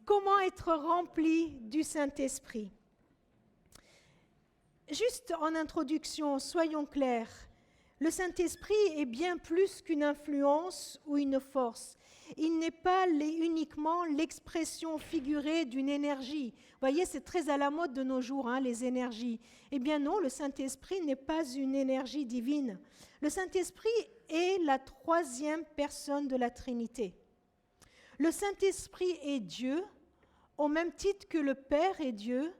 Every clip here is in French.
Comment être rempli du Saint-Esprit? Juste en introduction, soyons clairs, le Saint-Esprit est bien plus qu'une influence ou une force. Il n'est pas uniquement l'expression figurée d'une énergie. Vous voyez, c'est très à la mode de nos jours, les énergies. Eh bien non, le Saint-Esprit n'est pas une énergie divine. Le Saint-Esprit est la troisième personne de la Trinité. Le Saint-Esprit est Dieu, au même titre que le Père est Dieu,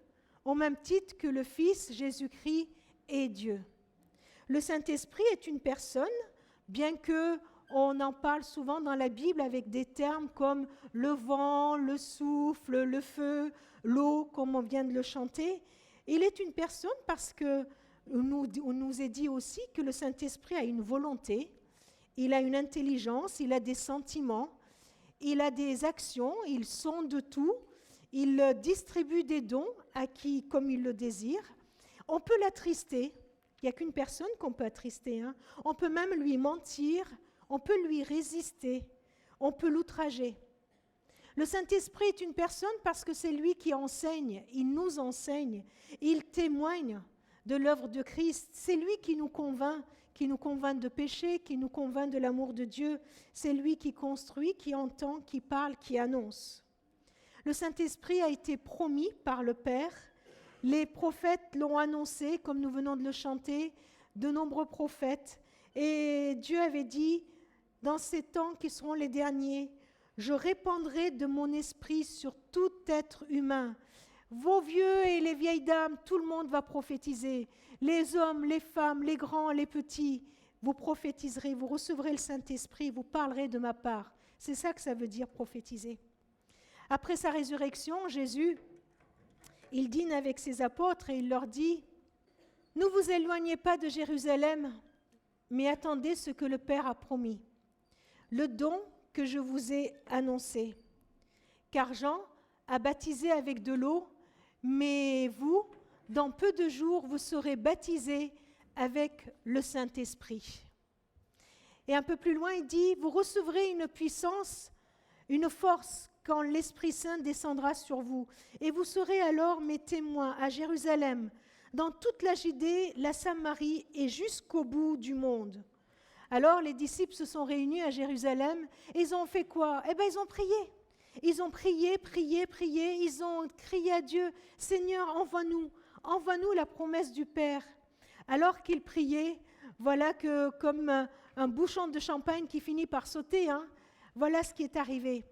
au même titre que le Fils Jésus-Christ est Dieu. Le Saint-Esprit est une personne, bien qu'on en parle souvent dans la Bible avec des termes comme le vent, le souffle, le feu, l'eau, comme on vient de le chanter. Il est une personne parce qu'on nous est dit aussi que le Saint-Esprit a une volonté, il a une intelligence, il a des sentiments, il a des actions, il sonde tout, il distribue des dons à qui comme il le désire. On peut l'attrister. Il n'y a qu'une personne qu'on peut attrister. On peut même lui mentir, on peut lui résister, on peut l'outrager. Le Saint-Esprit est une personne parce que c'est lui qui enseigne, il nous enseigne, il témoigne de l'œuvre de Christ. C'est lui qui nous convainc de péché, qui nous convainc de l'amour de Dieu. C'est lui qui construit, qui entend, qui parle, qui annonce. Le Saint-Esprit a été promis par le Père. Les prophètes l'ont annoncé, comme nous venons de le chanter, de nombreux prophètes. Et Dieu avait dit, dans ces temps qui seront les derniers, je répandrai de mon esprit sur tout être humain. Vos vieux et les vieilles dames, tout le monde va prophétiser. Les hommes, les femmes, les grands, les petits, vous prophétiserez, vous recevrez le Saint-Esprit, vous parlerez de ma part. C'est ça que ça veut dire prophétiser. Après sa résurrection, Jésus, il dîne avec ses apôtres et il leur dit, « Ne vous éloignez pas de Jérusalem, mais attendez ce que le Père a promis, le don que je vous ai annoncé. Car Jean a baptisé avec de l'eau, mais vous, dans peu de jours, vous serez baptisés avec le Saint-Esprit. » Et un peu plus loin, il dit, « Vous recevrez une puissance, une force, quand l'Esprit Saint descendra sur vous. Et vous serez alors mes témoins à Jérusalem, dans toute la Judée, la Samarie et jusqu'au bout du monde. » Alors les disciples se sont réunis à Jérusalem et ils ont fait quoi? Eh bien, ils ont prié. Ils ont prié, ils ont crié à Dieu, « Seigneur, envoie-nous la promesse du Père. » Alors qu'ils priaient, voilà que comme un bouchon de champagne qui finit par sauter, voilà ce qui est arrivé.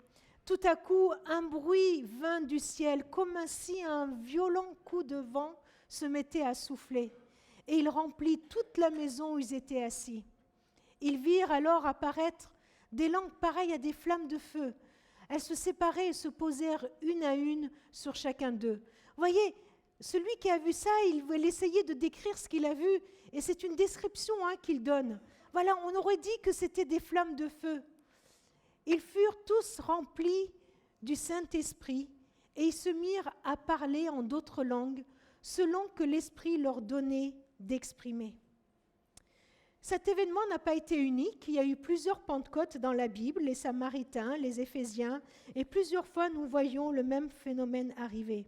Tout à coup, un bruit vint du ciel, comme si un violent coup de vent se mettait à souffler. Et il remplit toute la maison où ils étaient assis. Ils virent alors apparaître des langues pareilles à des flammes de feu. Elles se séparaient et se posèrent une à une sur chacun d'eux. Vous voyez, celui qui a vu ça, il essayait de décrire ce qu'il a vu. Et c'est une description qu'il donne. Voilà, on aurait dit que c'était des flammes de feu. Ils furent tous remplis du Saint-Esprit et ils se mirent à parler en d'autres langues selon que l'Esprit leur donnait d'exprimer. Cet événement n'a pas été unique. Il y a eu plusieurs Pentecôtes dans la Bible, les Samaritains, les Éphésiens, et plusieurs fois nous voyons le même phénomène arriver.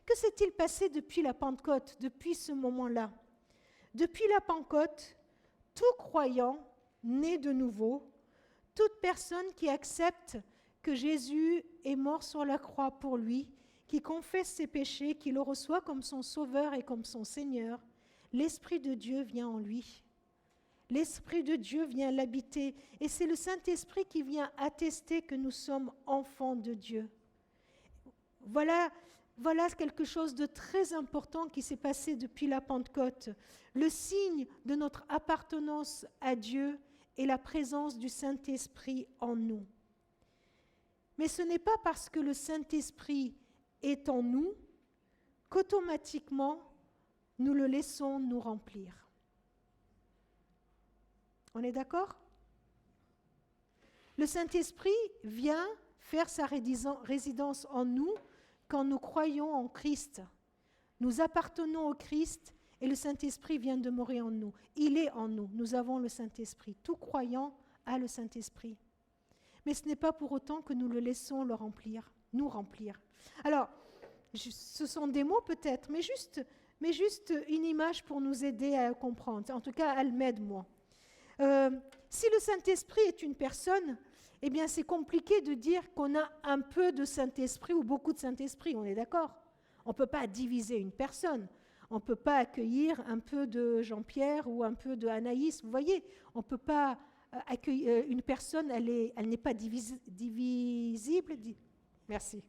Que s'est-il passé depuis la Pentecôte, depuis ce moment-là? Depuis la Pentecôte, tout croyant né de nouveau, toute personne qui accepte que Jésus est mort sur la croix pour lui, qui confesse ses péchés, qui le reçoit comme son sauveur et comme son Seigneur, l'Esprit de Dieu vient en lui. L'Esprit de Dieu vient l'habiter et c'est le Saint-Esprit qui vient attester que nous sommes enfants de Dieu. Voilà quelque chose de très important qui s'est passé depuis la Pentecôte. Le signe de notre appartenance à Dieu et la présence du Saint-Esprit en nous. Mais ce n'est pas parce que le Saint-Esprit est en nous qu'automatiquement nous le laissons nous remplir. On est d'accord? Le Saint-Esprit vient faire sa résidence en nous quand nous croyons en Christ. Nous appartenons au Christ et le Saint-Esprit vient demeurer en nous. Il est en nous. Nous avons le Saint-Esprit. Tout croyant a le Saint-Esprit. Mais ce n'est pas pour autant que nous le laissons le remplir. nous remplir. Alors, ce sont des mots peut-être, mais juste une image pour nous aider à comprendre. En tout cas, elle m'aide, moi. Si le Saint-Esprit est une personne, eh bien, c'est compliqué de dire qu'on a un peu de Saint-Esprit ou beaucoup de Saint-Esprit, on est d'accord? On ne peut pas diviser une personne. On ne peut pas accueillir un peu de Jean-Pierre ou un peu de Anaïs. Vous voyez, on ne peut pas accueillir une personne, elle n'est pas divisible. Merci.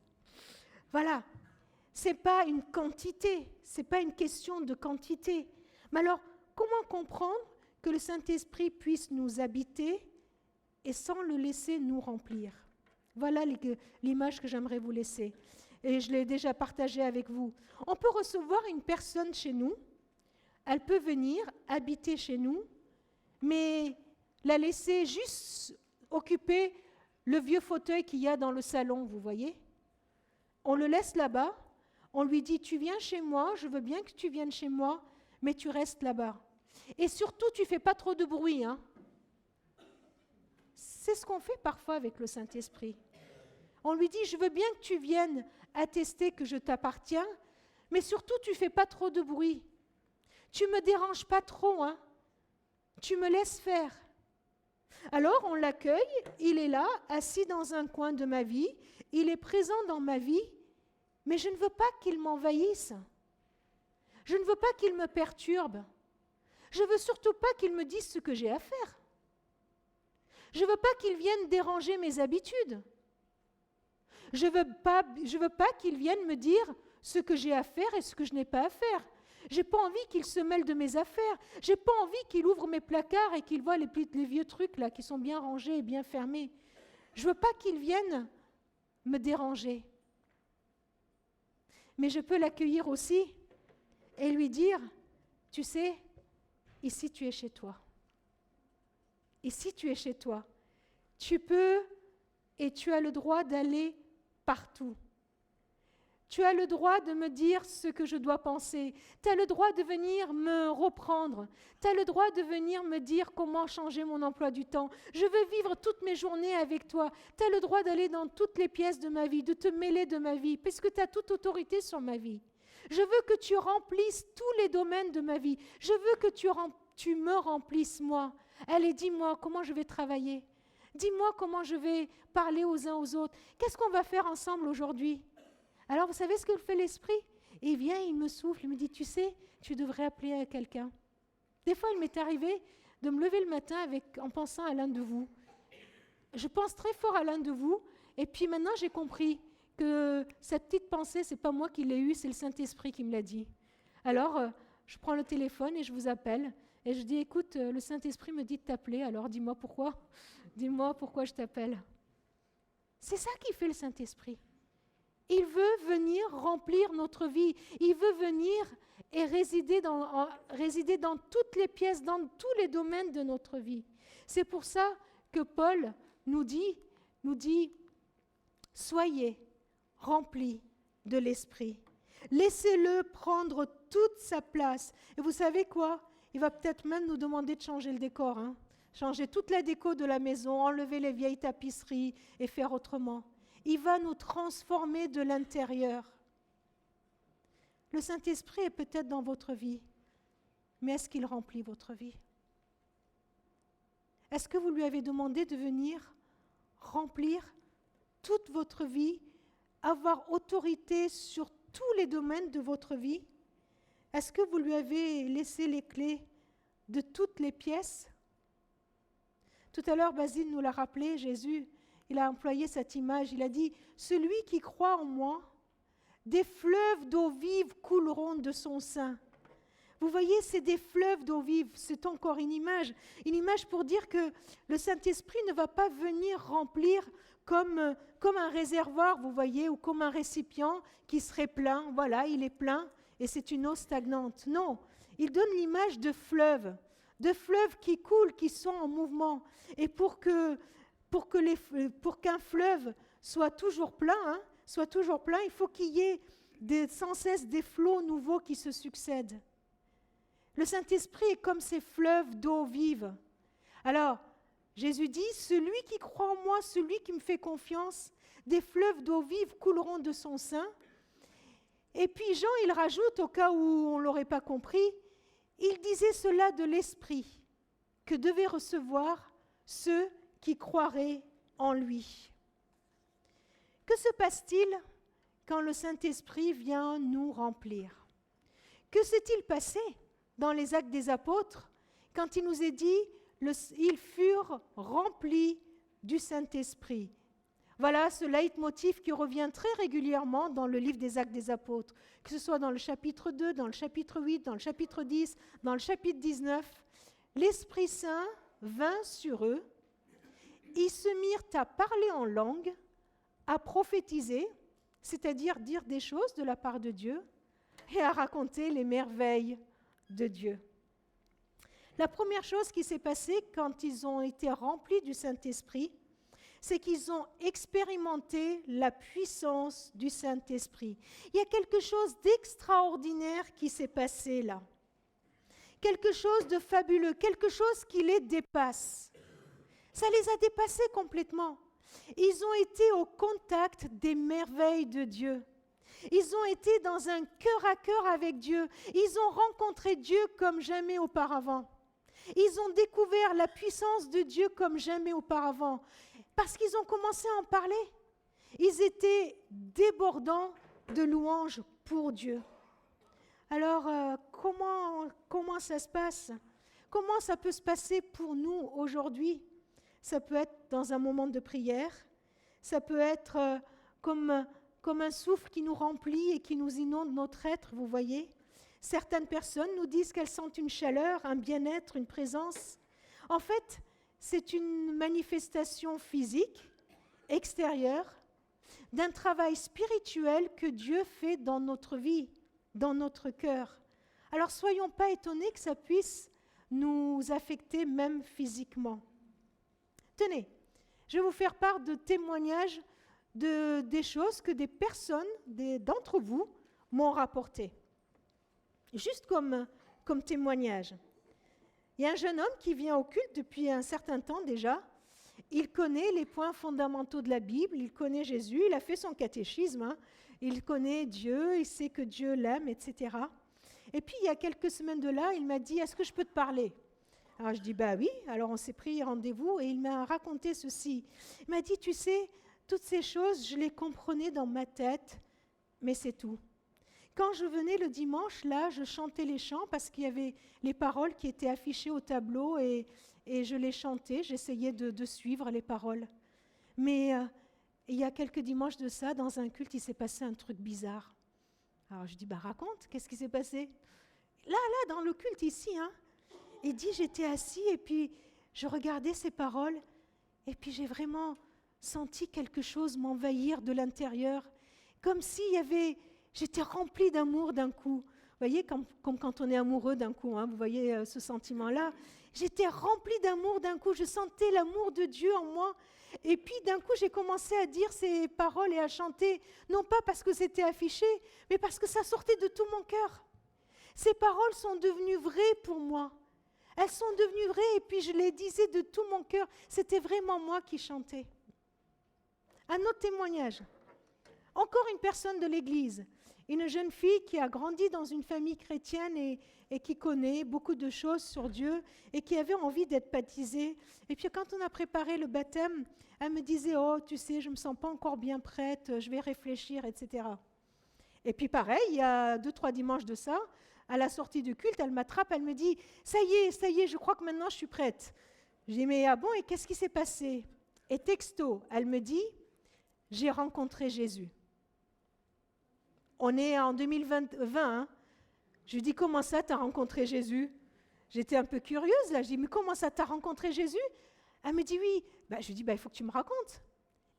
Voilà. Ce n'est pas une quantité, ce n'est pas une question de quantité. Mais alors, comment comprendre que le Saint-Esprit puisse nous habiter et sans le laisser nous remplir? Voilà l'image que j'aimerais vous laisser. Et je l'ai déjà partagée avec vous. On peut recevoir une personne chez nous, elle peut venir habiter chez nous, mais la laisser juste occuper le vieux fauteuil qu'il y a dans le salon, vous voyez? On le laisse là-bas, on lui dit « Tu viens chez moi, je veux bien que tu viennes chez moi, mais tu restes là-bas. Et surtout, tu ne fais pas trop de bruit. Hein. » C'est ce qu'on fait parfois avec le Saint-Esprit. On lui dit « Je veux bien que tu viennes attester que je t'appartiens, mais surtout, tu ne fais pas trop de bruit. Tu ne me déranges pas trop. Hein. Tu me laisses faire. » Alors, on l'accueille, il est là, assis dans un coin de ma vie, il est présent dans ma vie, mais je ne veux pas qu'il m'envahisse. Je ne veux pas qu'il me perturbe. Je ne veux surtout pas qu'il me dise ce que j'ai à faire. Je ne veux pas qu'il vienne déranger mes habitudes. Je ne veux pas qu'il vienne me dire ce que j'ai à faire et ce que je n'ai pas à faire. Je n'ai pas envie qu'il se mêle de mes affaires. Je n'ai pas envie qu'il ouvre mes placards et qu'il voit les vieux trucs là qui sont bien rangés et bien fermés. Je ne veux pas qu'il vienne me déranger. Mais je peux l'accueillir aussi et lui dire, tu sais, ici tu es chez toi. Ici tu es chez toi. Tu peux et tu as le droit d'aller partout. Tu as le droit de me dire ce que je dois penser. Tu as le droit de venir me reprendre. Tu as le droit de venir me dire comment changer mon emploi du temps. Je veux vivre toutes mes journées avec toi. Tu as le droit d'aller dans toutes les pièces de ma vie, de te mêler de ma vie, puisque tu as toute autorité sur ma vie. Je veux que tu remplisses tous les domaines de ma vie. Je veux que tu me remplisses, moi. Allez, dis-moi comment je vais travailler. Dis-moi comment je vais parler aux uns aux autres. Qu'est-ce qu'on va faire ensemble aujourd'hui ? Alors, vous savez ce que fait l'Esprit ? Il vient, il me souffle, il me dit, tu sais, tu devrais appeler quelqu'un. Des fois, il m'est arrivé de me lever le matin en pensant à l'un de vous. Je pense très fort à l'un de vous, et puis maintenant, j'ai compris que cette petite pensée, ce n'est pas moi qui l'ai eue, c'est le Saint-Esprit qui me l'a dit. Alors, je prends le téléphone et je vous appelle, et je dis, écoute, le Saint-Esprit me dit de t'appeler, alors dis-moi pourquoi. Dis-moi pourquoi je t'appelle. C'est ça qui fait le Saint-Esprit. Il veut venir remplir notre vie. Il veut venir et résider dans toutes les pièces, dans tous les domaines de notre vie. C'est pour ça que Paul nous dit, soyez remplis de l'Esprit. Laissez-le prendre toute sa place. Et vous savez quoi ? Il va peut-être même nous demander de changer le décor, hein ? Changer toute la déco de la maison, enlever les vieilles tapisseries et faire autrement. Il va nous transformer de l'intérieur. Le Saint-Esprit est peut-être dans votre vie, mais est-ce qu'il remplit votre vie ? Est-ce que vous lui avez demandé de venir remplir toute votre vie, avoir autorité sur tous les domaines de votre vie ? Est-ce que vous lui avez laissé les clés de toutes les pièces ? Tout à l'heure, Basile nous l'a rappelé, Jésus, il a employé cette image, il a dit « Celui qui croit en moi, des fleuves d'eau vive couleront de son sein. » Vous voyez, c'est des fleuves d'eau vive, c'est encore une image pour dire que le Saint-Esprit ne va pas venir remplir comme un réservoir, vous voyez, ou comme un récipient qui serait plein. Voilà, il est plein et c'est une eau stagnante. Non, il donne l'image de fleuves qui coulent, qui sont en mouvement. Et pour qu'un fleuve soit toujours plein, il faut qu'il y ait sans cesse des flots nouveaux qui se succèdent. Le Saint-Esprit est comme ces fleuves d'eau vive. Alors, Jésus dit, celui qui croit en moi, celui qui me fait confiance, Des fleuves d'eau vive couleront de son sein. Et puis Jean, il rajoute, au cas où on ne l'aurait pas compris, il disait cela de l'Esprit que devaient recevoir ceux qui croiraient en lui. Que se passe-t-il quand le Saint-Esprit vient nous remplir? Que s'est-il passé dans les Actes des Apôtres quand il nous est dit « ils furent remplis du Saint-Esprit ». Voilà ce leitmotiv qui revient très régulièrement dans le livre des Actes des Apôtres, que ce soit dans le chapitre 2, dans le chapitre 8, dans le chapitre 10, dans le chapitre 19. L'Esprit Saint vint sur eux, ils se mirent à parler en langue, à prophétiser, c'est-à-dire dire des choses de la part de Dieu, et à raconter les merveilles de Dieu. La première chose qui s'est passée quand ils ont été remplis du Saint-Esprit, c'est qu'ils ont expérimenté la puissance du Saint-Esprit. Il y a quelque chose d'extraordinaire qui s'est passé là. Quelque chose de fabuleux, quelque chose qui les dépasse. Ça les a dépassés complètement. Ils ont été au contact des merveilles de Dieu. Ils ont été dans un cœur à cœur avec Dieu. Ils ont rencontré Dieu comme jamais auparavant. Ils ont découvert la puissance de Dieu comme jamais auparavant. Parce qu'ils ont commencé à en parler. Ils étaient débordants de louanges pour Dieu. Alors, comment ça se passe? Comment ça peut se passer pour nous aujourd'hui? Ça peut être dans un moment de prière. Ça peut être comme un souffle qui nous remplit et qui nous inonde notre être, vous voyez. Certaines personnes nous disent qu'elles sentent une chaleur, un bien-être, une présence. En fait, c'est une manifestation physique, extérieure, d'un travail spirituel que Dieu fait dans notre vie, dans notre cœur. Alors, soyons pas étonnés que ça puisse nous affecter même physiquement. Tenez, je vais vous faire part de témoignages des choses que des personnes, d'entre vous, m'ont rapportées. Juste comme témoignage. Il y a un jeune homme qui vient au culte depuis un certain temps déjà. Il connaît les points fondamentaux de la Bible, il connaît Jésus, il a fait son catéchisme, il connaît Dieu, il sait que Dieu l'aime, etc. Et puis, il y a quelques semaines de là, il m'a dit « Est-ce que je peux te parler ?» Alors, je dis « Bah oui ». Alors, on s'est pris rendez-vous et il m'a raconté ceci. Il m'a dit « Tu sais, toutes ces choses, je les comprenais dans ma tête, mais c'est tout. » Quand je venais le dimanche, là, je chantais les chants parce qu'il y avait les paroles qui étaient affichées au tableau et je les chantais, j'essayais de suivre les paroles. Mais il y a quelques dimanches de ça, dans un culte, il s'est passé un truc bizarre. Alors je dis, bah raconte, qu'est-ce qui s'est passé? Là, dans le culte ici, il dit, j'étais assis et puis je regardais ces paroles et puis j'ai vraiment senti quelque chose m'envahir de l'intérieur, comme s'il y avait... J'étais remplie d'amour d'un coup. Vous voyez, comme quand on est amoureux d'un coup, vous voyez ce sentiment-là. J'étais remplie d'amour d'un coup, je sentais l'amour de Dieu en moi. Et puis d'un coup, j'ai commencé à dire ces paroles et à chanter, non pas parce que c'était affiché, mais parce que ça sortait de tout mon cœur. Ces paroles sont devenues vraies pour moi. Elles sont devenues vraies et puis je les disais de tout mon cœur. C'était vraiment moi qui chantais. Un autre témoignage. Encore une personne de l'Église. Une jeune fille qui a grandi dans une famille chrétienne et qui connaît beaucoup de choses sur Dieu et qui avait envie d'être baptisée. Et puis quand on a préparé le baptême, elle me disait « Oh, tu sais, je ne me sens pas encore bien prête, je vais réfléchir, etc. » Et puis pareil, il y a 2-3 dimanches de ça, à la sortie du culte, elle m'attrape, elle me dit « Ça y est, je crois que maintenant je suis prête. » Je dis « Mais ah bon, et qu'est-ce qui s'est passé ?» Et texto, elle me dit « J'ai rencontré Jésus. » On est en 2020. Je lui dis, comment ça, tu as rencontré Jésus? J'étais un peu curieuse, là. Je dis, mais comment ça, tu as rencontré Jésus? Elle me dit, oui. Je lui dis, il faut que tu me racontes.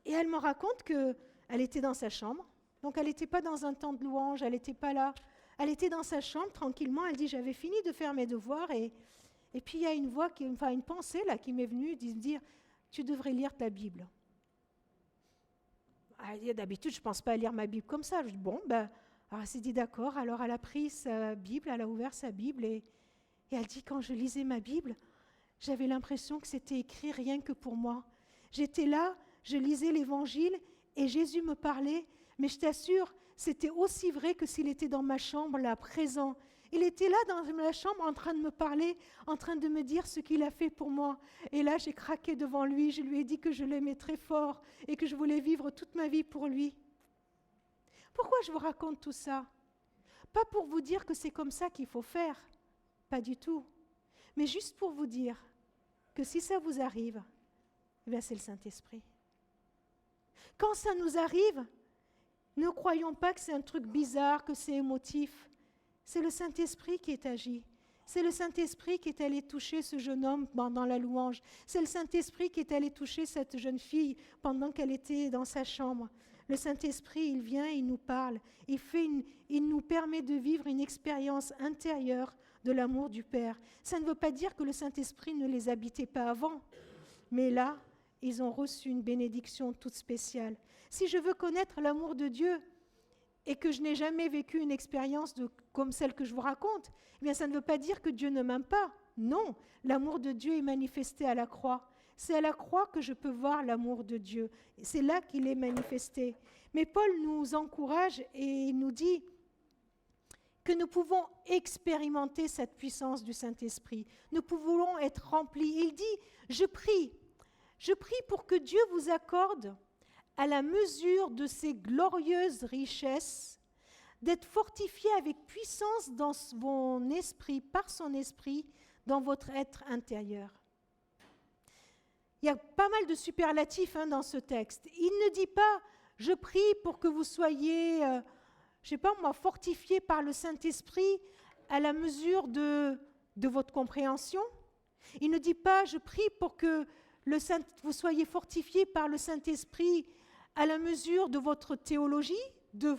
Et elle me raconte qu'elle était dans sa chambre. Donc, elle n'était pas dans un temps de louange, elle n'était pas là. Elle était dans sa chambre, tranquillement. Elle dit, j'avais fini de faire mes devoirs. Et puis, il y a une voix, une pensée là, qui m'est venue, de me dire, tu devrais lire ta Bible. D'habitude, je ne pense pas à lire ma Bible comme ça. Je dis, bon, alors elle s'est dit d'accord. Alors elle a pris sa Bible, elle a ouvert sa Bible et elle dit, quand je lisais ma Bible, j'avais l'impression que c'était écrit rien que pour moi. J'étais là, je lisais l'Évangile Et Jésus me parlait, mais je t'assure, c'était aussi vrai que s'il était dans ma chambre, là, présent. Il était là dans ma chambre en train de me parler, en train de me dire ce qu'il a fait pour moi. Et là, j'ai craqué devant lui, je lui ai dit que je l'aimais très fort et que je voulais vivre toute ma vie pour lui. Pourquoi je vous raconte tout ça? Pas pour vous dire que c'est comme ça qu'il faut faire, pas du tout, mais juste pour vous dire que si ça vous arrive, eh bien c'est le Saint-Esprit. Quand ça nous arrive, ne croyons pas que c'est un truc bizarre, que c'est émotif. C'est le Saint-Esprit qui est agi. C'est le Saint-Esprit qui est allé toucher ce jeune homme pendant la louange. C'est le Saint-Esprit qui est allé toucher cette jeune fille pendant qu'elle était dans sa chambre. Le Saint-Esprit, il vient, il nous parle. Il nous permet de vivre une expérience intérieure de l'amour du Père. Ça ne veut pas dire que le Saint-Esprit ne les habitait pas avant. Mais là, ils ont reçu une bénédiction toute spéciale. Si je veux connaître l'amour de Dieu et que je n'ai jamais vécu une expérience comme celle que je vous raconte, eh bien ça ne veut pas dire que Dieu ne m'aime pas. Non, l'amour de Dieu est manifesté à la croix. C'est à la croix que je peux voir l'amour de Dieu. C'est là qu'il est manifesté. Mais Paul nous encourage et il nous dit que nous pouvons expérimenter cette puissance du Saint-Esprit. Nous pouvons être remplis. Il dit, je prie pour que Dieu vous accorde, à la mesure de ses glorieuses richesses, d'être fortifié avec puissance dans mon esprit, par son esprit, dans votre être intérieur. Il y a pas mal de superlatifs dans ce texte. Il ne dit pas, je prie pour que vous soyez, je ne sais pas moi, fortifiés par le Saint-Esprit à la mesure de votre compréhension. Il ne dit pas, je prie pour que vous soyez fortifiés par le Saint-Esprit à la mesure de votre théologie, de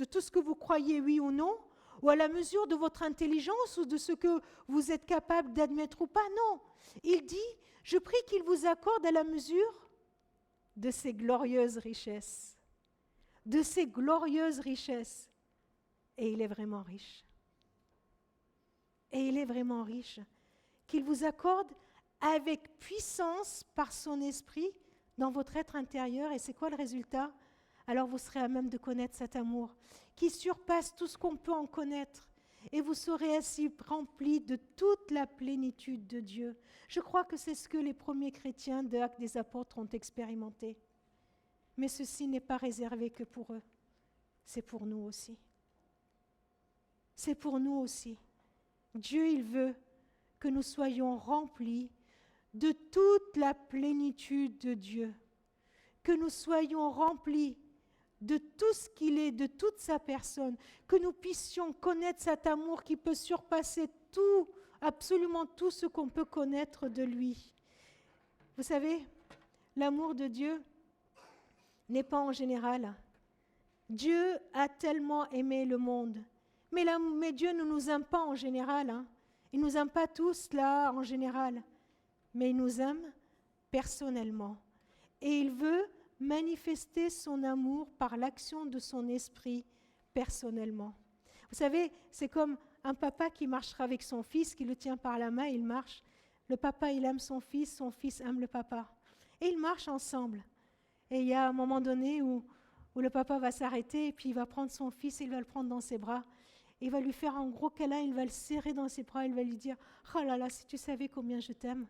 tout ce que vous croyez oui ou non, ou à la mesure de votre intelligence ou de ce que vous êtes capable d'admettre ou pas. Non, il dit, je prie qu'il vous accorde à la mesure de ses glorieuses richesses. De ses glorieuses richesses. Et il est vraiment riche. Et il est vraiment riche. Qu'il vous accorde avec puissance par son esprit dans votre être intérieur. Et c'est quoi le résultat? Alors vous serez à même de connaître cet amour qui surpasse tout ce qu'on peut en connaître. Et vous serez ainsi remplis de toute la plénitude de Dieu. Je crois que c'est ce que les premiers chrétiens de Actes des Apôtres ont expérimenté. Mais ceci n'est pas réservé que pour eux. C'est pour nous aussi. C'est pour nous aussi. Dieu, il veut que nous soyons remplis de toute la plénitude de Dieu. Que nous soyons remplis de tout ce qu'il est, de toute sa personne, que nous puissions connaître cet amour qui peut surpasser tout, absolument tout ce qu'on peut connaître de lui. Vous savez, l'amour de Dieu n'est pas en général. Dieu a tellement aimé le monde, mais Dieu ne nous aime pas en général. Il ne nous aime pas tous là en général, mais il nous aime personnellement. Et il veut manifester son amour par l'action de son esprit personnellement. Vous savez, c'est comme un papa qui marchera avec son fils, qui le tient par la main, il marche. Le papa, il aime son fils aime le papa. Et ils marchent ensemble. Et il y a un moment donné où le papa va s'arrêter et puis il va prendre son fils et il va le prendre dans ses bras. Il va lui faire un gros câlin, il va le serrer dans ses bras, il va lui dire « Oh là là, si tu savais combien je t'aime !»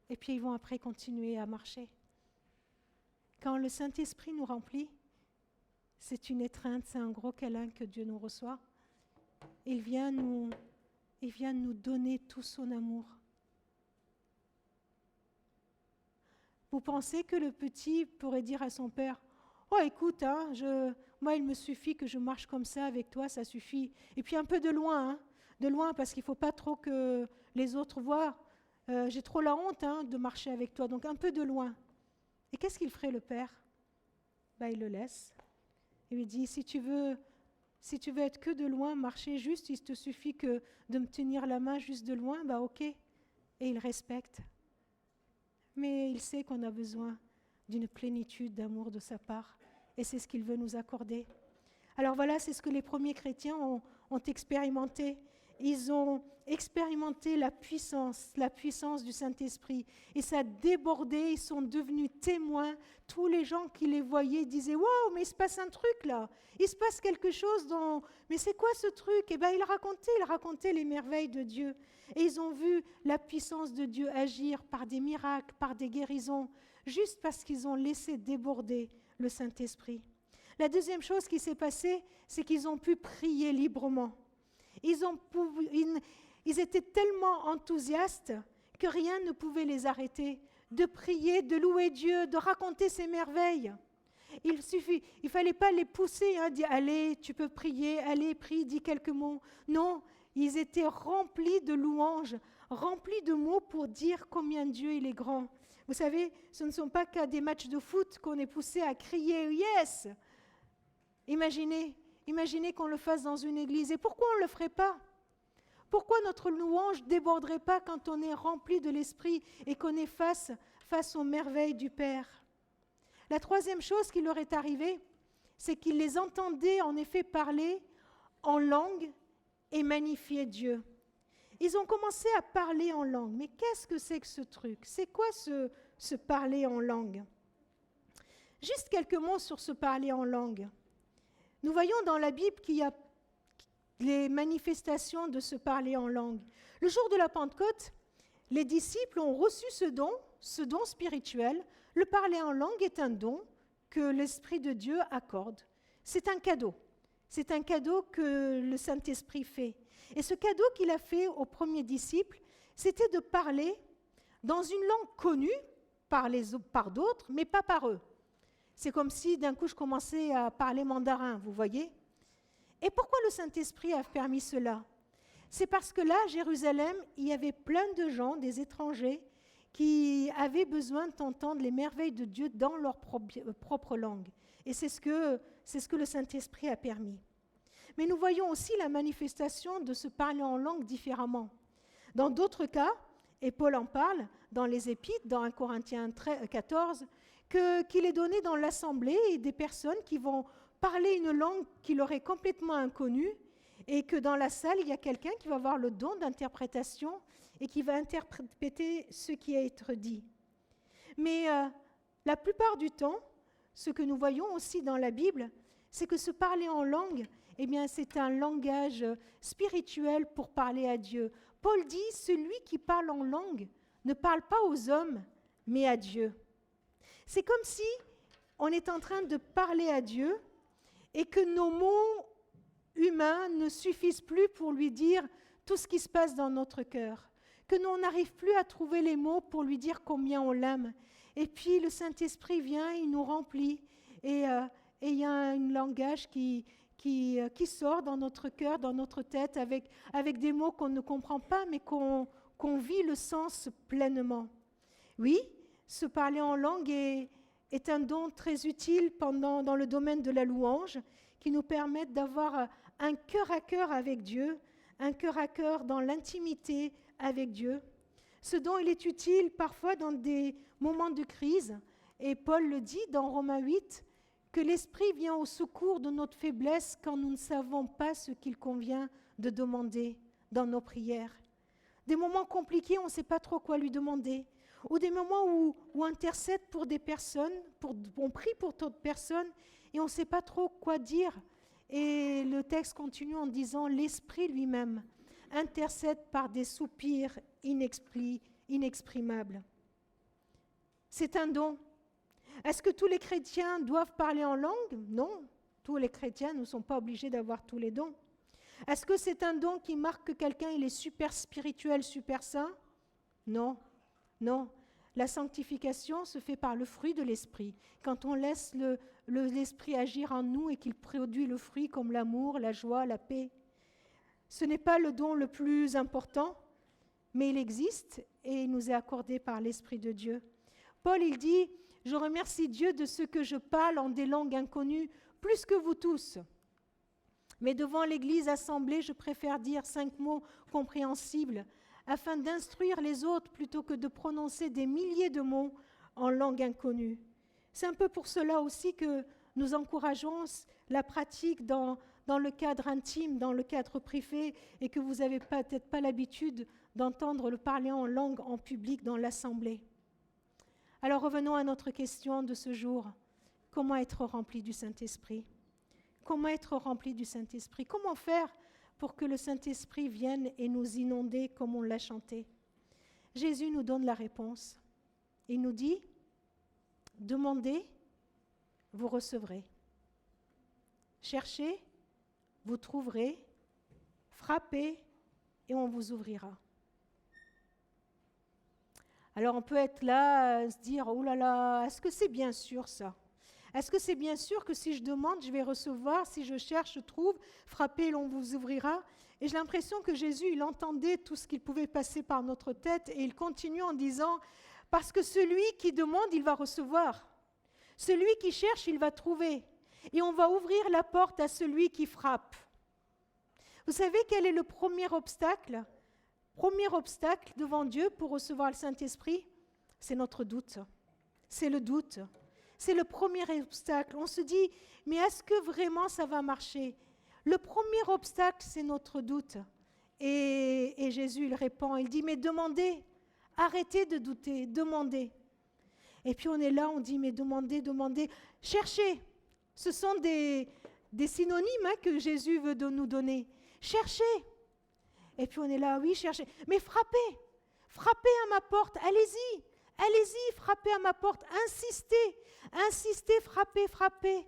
Et puis ils vont après continuer à marcher. Quand le Saint-Esprit nous remplit, c'est une étreinte, c'est un gros câlin que Dieu nous reçoit. Il vient nous donner tout son amour. Vous pensez que le petit pourrait dire à son père, « Oh écoute, moi il me suffit que je marche comme ça avec toi, ça suffit. » Et puis un peu de loin parce qu'il ne faut pas trop que les autres voient. J'ai trop la honte de marcher avec toi, donc un peu de loin. Et qu'est-ce qu'il ferait le père? Il le laisse. Il lui dit, si tu veux être que de loin, marcher juste, il te suffit que de me tenir la main juste de loin, ok. Et il respecte. Mais il sait qu'on a besoin d'une plénitude d'amour de sa part. Et c'est ce qu'il veut nous accorder. Alors voilà, c'est ce que les premiers chrétiens ont expérimenté. ils ont expérimenté la puissance du Saint-Esprit. Et ça a débordé, ils sont devenus témoins. Tous les gens qui les voyaient disaient « Wow, mais il se passe un truc là, il se passe quelque chose dans... Mais c'est quoi ce truc ?» Eh bien, ils racontaient les merveilles de Dieu. Et ils ont vu la puissance de Dieu agir par des miracles, par des guérisons, juste parce qu'ils ont laissé déborder le Saint-Esprit. La deuxième chose qui s'est passée, c'est qu'ils ont pu prier librement. Ils étaient tellement enthousiastes que rien ne pouvait les arrêter de prier, de louer Dieu, de raconter ses merveilles. Il ne fallait pas les pousser, dire « Allez, tu peux prier, allez, prie, dis quelques mots. » Non, ils étaient remplis de louanges, remplis de mots pour dire combien Dieu il est grand. Vous savez, ce ne sont pas qu'à des matchs de foot qu'on est poussé à crier « Yes !» Imaginez qu'on le fasse dans une église. Et pourquoi on ne le ferait pas? Pourquoi notre louange ne déborderait pas quand on est rempli de l'Esprit et qu'on est face aux merveilles du Père? La troisième chose qui leur est arrivée, c'est qu'ils les entendaient en effet parler en langue et magnifier Dieu. Ils ont commencé à parler en langue. Mais qu'est-ce que c'est que ce truc? C'est quoi ce parler en langue? Juste quelques mots sur ce parler en langue. Nous voyons dans la Bible qu'il y a les manifestations de ce parler en langue. Le jour de la Pentecôte, les disciples ont reçu ce don spirituel. Le parler en langue est un don que l'Esprit de Dieu accorde. C'est un cadeau. C'est un cadeau que le Saint-Esprit fait. Et ce cadeau qu'il a fait aux premiers disciples, c'était de parler dans une langue connue par d'autres, mais pas par eux. C'est comme si d'un coup je commençais à parler mandarin, vous voyez? Et pourquoi le Saint-Esprit a permis cela? C'est parce que là, à Jérusalem, il y avait plein de gens, des étrangers, qui avaient besoin d'entendre les merveilles de Dieu dans leur propre langue. Et c'est ce que le Saint-Esprit a permis. Mais nous voyons aussi la manifestation de se parler en langue différemment. Dans d'autres cas, et Paul en parle dans les Épîtres, dans 1 Corinthiens 14, qu'il est donné dans l'assemblée des personnes qui vont parler une langue qui leur est complètement inconnue et que dans la salle, il y a quelqu'un qui va avoir le don d'interprétation et qui va interpréter ce qui a été dit. Mais la plupart du temps, ce que nous voyons aussi dans la Bible, c'est que se parler en langue, eh bien, c'est un langage spirituel pour parler à Dieu. Paul dit, celui qui parle en langue ne parle pas aux hommes, mais à Dieu. C'est comme si on est en train de parler à Dieu et que nos mots humains ne suffisent plus pour lui dire tout ce qui se passe dans notre cœur, que nous n'arrive plus à trouver les mots pour lui dire combien on l'aime. Et puis le Saint-Esprit vient, il nous remplit et il y a un langage qui sort dans notre cœur, dans notre tête, avec des mots qu'on ne comprend pas, mais qu'on vit le sens pleinement. Oui, se parler en langue est un don très utile dans le domaine de la louange, qui nous permet d'avoir un cœur à cœur avec Dieu, un cœur à cœur dans l'intimité avec Dieu. Ce don, il est utile parfois dans des moments de crise, et Paul le dit dans Romains 8, que l'Esprit vient au secours de notre faiblesse quand nous ne savons pas ce qu'il convient de demander dans nos prières. Des moments compliqués, on ne sait pas trop quoi lui demander. Ou des moments où on intercède pour des personnes, on prie pour d'autres personnes et on ne sait pas trop quoi dire. Et le texte continue en disant « l'Esprit lui-même intercède par des soupirs inexprimables ». C'est un don. Est-ce que tous les chrétiens doivent parler en langue? Non, tous les chrétiens ne sont pas obligés d'avoir tous les dons. Est-ce que c'est un don qui marque que quelqu'un il est super spirituel, super saint? Non. Non, la sanctification se fait par le fruit de l'Esprit. Quand on laisse l'Esprit agir en nous et qu'il produit le fruit comme l'amour, la joie, la paix. Ce n'est pas le don le plus important, mais il existe et il nous est accordé par l'Esprit de Dieu. Paul, il dit, « Je remercie Dieu de ce que je parle en des langues inconnues, plus que vous tous. Mais devant l'Église assemblée, je préfère dire 5 mots compréhensibles, afin d'instruire les autres plutôt que de prononcer des milliers de mots en langue inconnue. » C'est un peu pour cela aussi que nous encourageons la pratique dans le cadre intime, dans le cadre privé, et que vous n'avez peut-être pas l'habitude d'entendre le parler en langue en public dans l'assemblée. Alors revenons à notre question de ce jour. Comment être rempli du Saint-Esprit? Comment être rempli du Saint-Esprit? Comment faire pour que le Saint-Esprit vienne et nous inonder comme on l'a chanté? Jésus nous donne la réponse. Il nous dit, demandez, vous recevrez. Cherchez, vous trouverez. Frappez, et on vous ouvrira. Alors on peut être là, se dire, oh là là, est-ce que c'est bien sûr ça? Est-ce que c'est bien sûr que si je demande, je vais recevoir, si je cherche, je trouve, frappez, l'on vous ouvrira? Et j'ai l'impression que Jésus, il entendait tout ce qu'il pouvait passer par notre tête et il continue en disant, parce que celui qui demande, il va recevoir. Celui qui cherche, il va trouver. Et on va ouvrir la porte à celui qui frappe. Vous savez quel est le premier obstacle? Premier obstacle devant Dieu pour recevoir le Saint-Esprit, c'est notre doute. C'est le doute. C'est le premier obstacle. On se dit, mais est-ce que vraiment ça va marcher? Le premier obstacle, c'est notre doute. Et Jésus, il répond, il dit, mais demandez, arrêtez de douter, demandez. Et puis on est là, on dit, mais demandez, demandez, cherchez. Ce sont des synonymes que Jésus veut nous donner. Cherchez. Et puis on est là, oui, cherchez. Mais frappez, frappez à ma porte, allez-y. Allez-y, frappez à ma porte, insistez, insistez, frappez, frappez,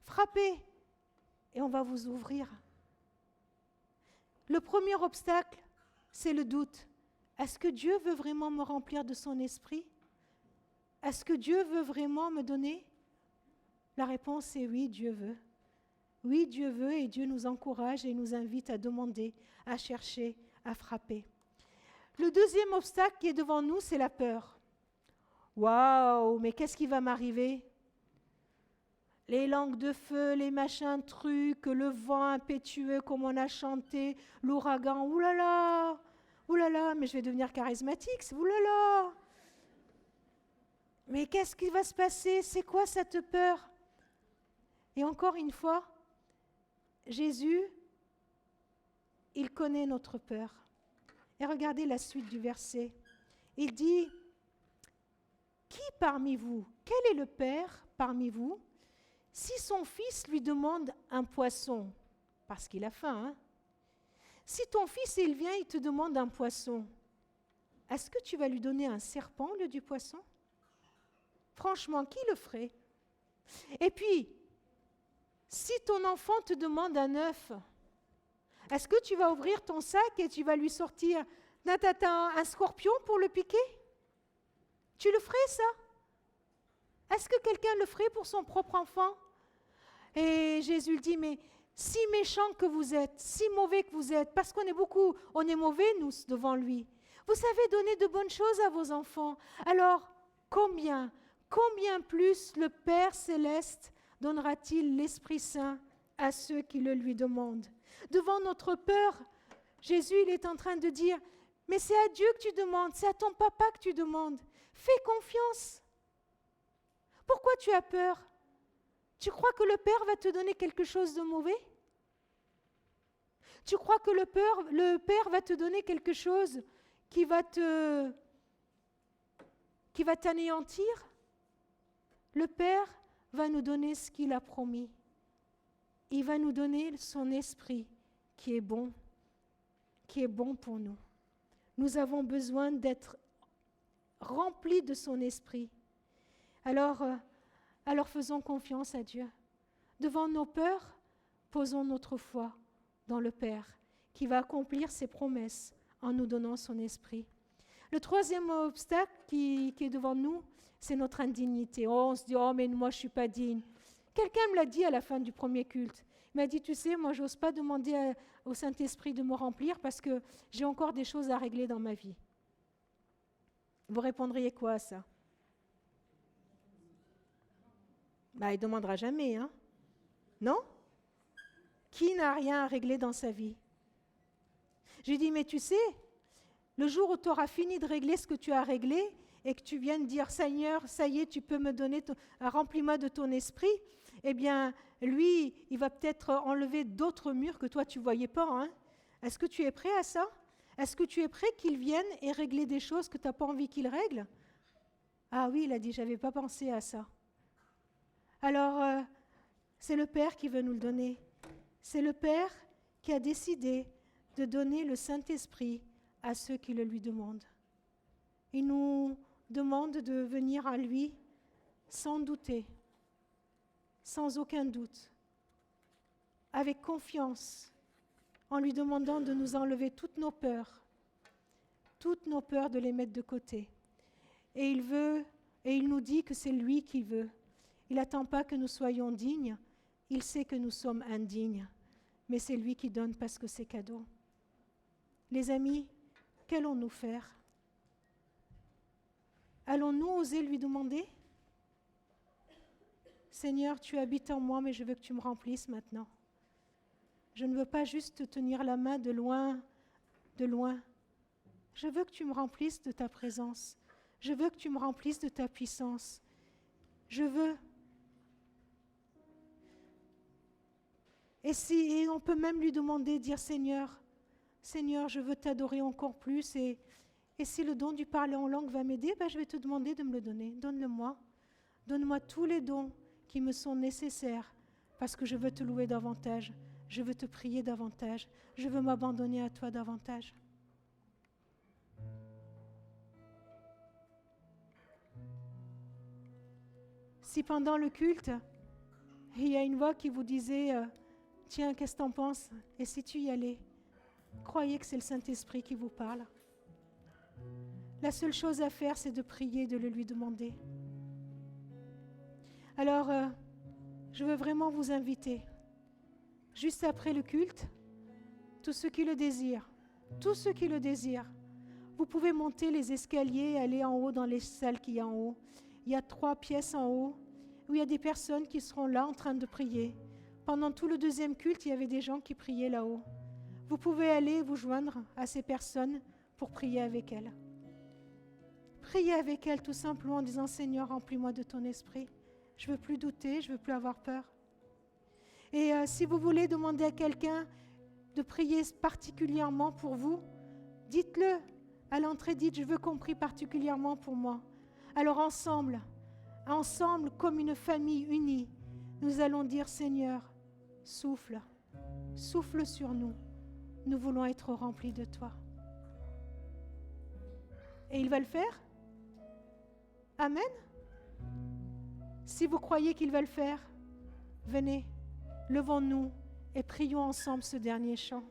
frappez, et on va vous ouvrir. Le premier obstacle, c'est le doute. Est-ce que Dieu veut vraiment me remplir de son esprit? Est-ce que Dieu veut vraiment me donner? La réponse est oui, Dieu veut. Oui, Dieu veut, et Dieu nous encourage et nous invite à demander, à chercher, à frapper. Le deuxième obstacle qui est devant nous, c'est la peur. Waouh, mais qu'est-ce qui va m'arriver? Les langues de feu, les machins trucs, le vent impétueux comme on a chanté, l'ouragan, oulala, mais je vais devenir charismatique, oulala. Mais qu'est-ce qui va se passer? C'est quoi cette peur? Et encore une fois, Jésus, il connaît notre peur. Et regardez la suite du verset. Il dit, qui parmi vous, quel est le père parmi vous, si son fils lui demande un poisson, parce qu'il a faim, hein? Si ton fils, il vient, il te demande un poisson, est-ce que tu vas lui donner un serpent au lieu du poisson? Franchement, qui le ferait? Et puis, si ton enfant te demande un œuf, est-ce que tu vas ouvrir ton sac et tu vas lui sortir un scorpion pour le piquer? Tu le ferais, ça? Est-ce que quelqu'un le ferait pour son propre enfant? Et Jésus dit, mais si méchant que vous êtes, si mauvais que vous êtes, parce qu'on est mauvais, nous, devant lui. Vous savez donner de bonnes choses à vos enfants. Alors, combien plus le Père céleste donnera-t-il l'Esprit Saint à ceux qui le lui demandent? Devant notre peur, Jésus, il est en train de dire, mais c'est à Dieu que tu demandes, c'est à ton papa que tu demandes. Fais confiance. Pourquoi tu as peur? Tu crois que le Père va te donner quelque chose de mauvais? Tu crois que le Père va te donner quelque chose qui va t'anéantir? Le Père va nous donner ce qu'il a promis. Il va nous donner son esprit qui est bon pour nous. Nous avons besoin d'être remplis de son esprit. Alors faisons confiance à Dieu. Devant nos peurs, posons notre foi dans le Père qui va accomplir ses promesses en nous donnant son esprit. Le troisième obstacle qui est devant nous, c'est notre indignité. On se dit, oh mais moi je ne suis pas digne. Quelqu'un me l'a dit à la fin du premier culte. Il m'a dit, tu sais, moi je n'ose pas demander au Saint-Esprit de me remplir parce que j'ai encore des choses à régler dans ma vie. Vous répondriez quoi à ça? Il ne demandera jamais, hein? Non? Qui n'a rien à régler dans sa vie? J'ai dit, mais tu sais, le jour où tu auras fini de régler ce que tu as réglé et que tu viennes dire, Seigneur, ça y est, tu peux me donner, remplis-moi de ton esprit, eh bien, lui, il va peut-être enlever d'autres murs que toi, tu ne voyais pas. Hein? Est-ce que tu es prêt à ça? Est-ce que tu es prêt qu'il vienne et régler des choses que tu n'as pas envie qu'il règle? Ah oui, il a dit, je n'avais pas pensé à ça. Alors, c'est le Père qui veut nous le donner. C'est le Père qui a décidé de donner le Saint-Esprit à ceux qui le lui demandent. Il nous demande de venir à lui sans douter, sans aucun doute, avec confiance, en lui demandant de nous enlever toutes nos peurs de les mettre de côté. Et il nous dit que c'est lui qui veut. Il n'attend pas que nous soyons dignes, il sait que nous sommes indignes, mais c'est lui qui donne parce que c'est cadeau. Les amis, qu'allons-nous faire? Allons-nous oser lui demander? Seigneur, tu habites en moi, mais je veux que tu me remplisses maintenant. Je ne veux pas juste te tenir la main de loin, de loin. Je veux que tu me remplisses de ta présence. Je veux que tu me remplisses de ta puissance. Je veux. Et on peut même lui demander, dire Seigneur, je veux t'adorer encore plus. Et si le don du parler en langue va m'aider, je vais te demander de me le donner. Donne-le-moi. Donne-moi tous les dons qui me sont nécessaires parce que je veux te louer davantage. Je veux te prier davantage. Je veux m'abandonner à toi davantage. Si pendant le culte, il y a une voix qui vous disait « Tiens, qu'est-ce que t'en penses? Et si tu y allais ?» Croyez que c'est le Saint-Esprit qui vous parle. La seule chose à faire, c'est de prier, de le lui demander. Alors, je veux vraiment vous inviter, juste après le culte, tous ceux qui le désirent, vous pouvez monter les escaliers et aller en haut dans les salles qu'il y a en haut. Il y a 3 pièces en haut où il y a des personnes qui seront là en train de prier. Pendant tout le deuxième culte, il y avait des gens qui priaient là-haut. Vous pouvez aller vous joindre à ces personnes pour prier avec elles. Priez avec elles tout simplement en disant « Seigneur, remplis-moi de ton esprit. Je ne veux plus douter, je ne veux plus avoir peur. » Et si vous voulez demander à quelqu'un de prier particulièrement pour vous, dites-le. À l'entrée, dites « Je veux qu'on prie particulièrement pour moi. » Alors ensemble, comme une famille unie, nous allons dire « Seigneur, souffle sur nous. Nous voulons être remplis de toi. » Et il va le faire? Amen? Si vous croyez qu'il va le faire, venez, levons-nous et prions ensemble ce dernier chant.